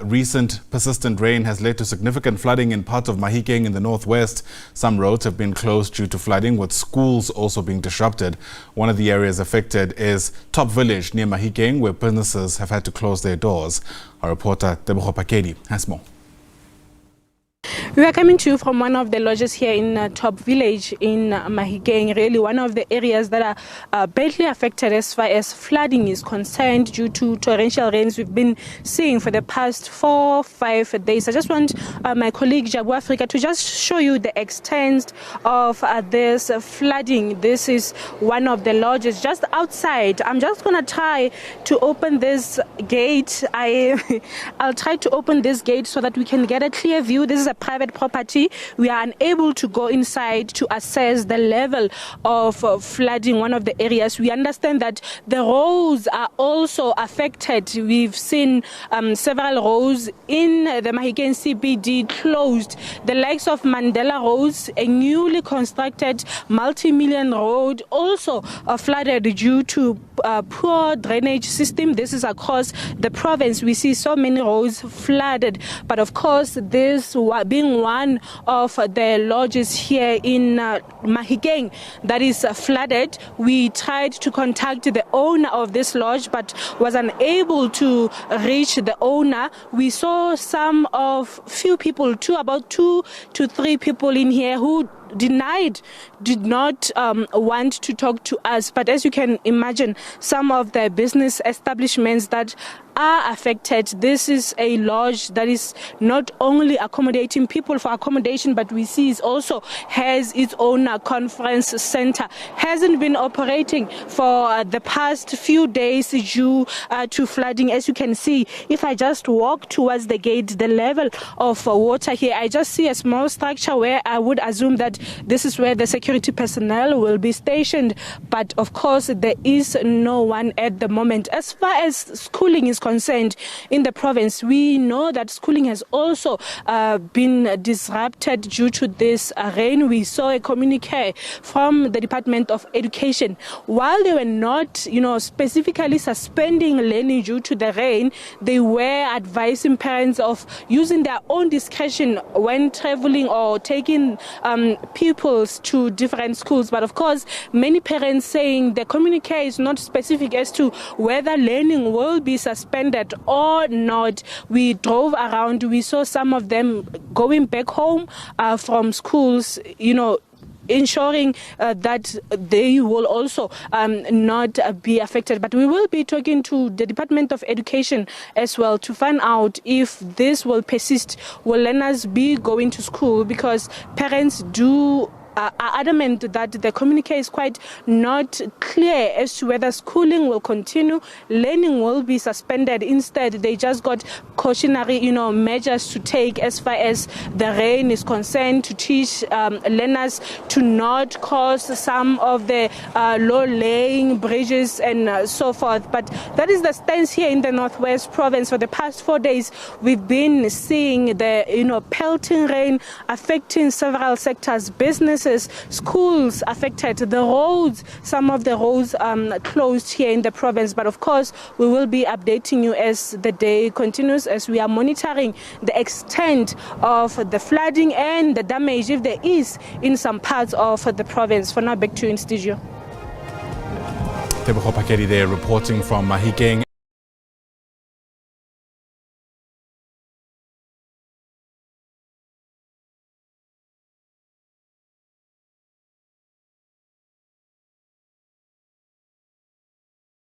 recent persistent rain has led to significant flooding in parts of Mahikeng in the northwest. Some roads have been closed due to flooding, with schools also being disrupted. One of the areas affected is Top Village near Mahikeng, where businesses have had to close their doors. Our reporter Tebogo Pakedi has more. We are coming to you from one of the lodges here in Top Village in Mahikeng, really one of the areas that are badly affected as far as flooding is concerned due to torrential rains we've been seeing for the past 4-5 days. I just want my colleague Jabu Africa to just show you the extent of this flooding. This is one of the lodges just outside. I'm just going to try to open this gate. I'll try to open this gate so that we can get a clear view. This is a private property. We are unable to go inside to assess the level of flooding one of the areas. We understand that the roads are also affected. We've seen several roads in the Mahikeng CBD closed. The likes of Mandela Roads, a newly constructed multi-million road, also flooded due to poor drainage system. This is across the province. We see so many roads flooded, but of course this being one of the lodges here in Mahikeng that is flooded. We tried to contact the owner of this lodge but was unable to reach the owner. We saw few people, about 2 to 3 people in here who did not want to talk to us. But as you can imagine, some of the business establishments that are affected, this is a lodge that is not only accommodating people for accommodation, but we see it also has its own conference center. Hasn't been operating for the past few days due to flooding. As you can see, if I just walk towards the gate, the level of water here, I just see a small structure where I would assume that this is where the security personnel will be stationed. But of course, there is no one at the moment. As far as schooling is concerned in the province, we know that schooling has also been disrupted due to this rain. We saw a communique from the Department of Education. While they were not, specifically suspending learning due to the rain, they were advising parents of using their own discretion when traveling or taking pupils to different schools. But of course, many parents saying the communique is not specific as to whether learning will be suspended or not. We drove around, we saw some of them going back home from schools, ensuring that they will also not be affected. But we will be talking to the Department of Education as well to find out if this will persist. Will learners be going to school? Because parents are adamant that the communique is quite not clear as to whether schooling will continue, learning will be suspended. Instead, they just got cautionary, measures to take as far as the rain is concerned, to teach learners to not cross some of the low-lying bridges and so forth. But that is the stance here in the Northwest Province. For the past 4 days, we've been seeing the pelting rain affecting several sectors, businesses, schools affected, the roads, some of the roads closed here in the province. But of course, we will be updating you as the day continues, as we are monitoring the extent of the flooding and the damage, if there is, in some parts of the province. For now, back to you in studio. Tebogo Pakedi there reporting from Mahikeng.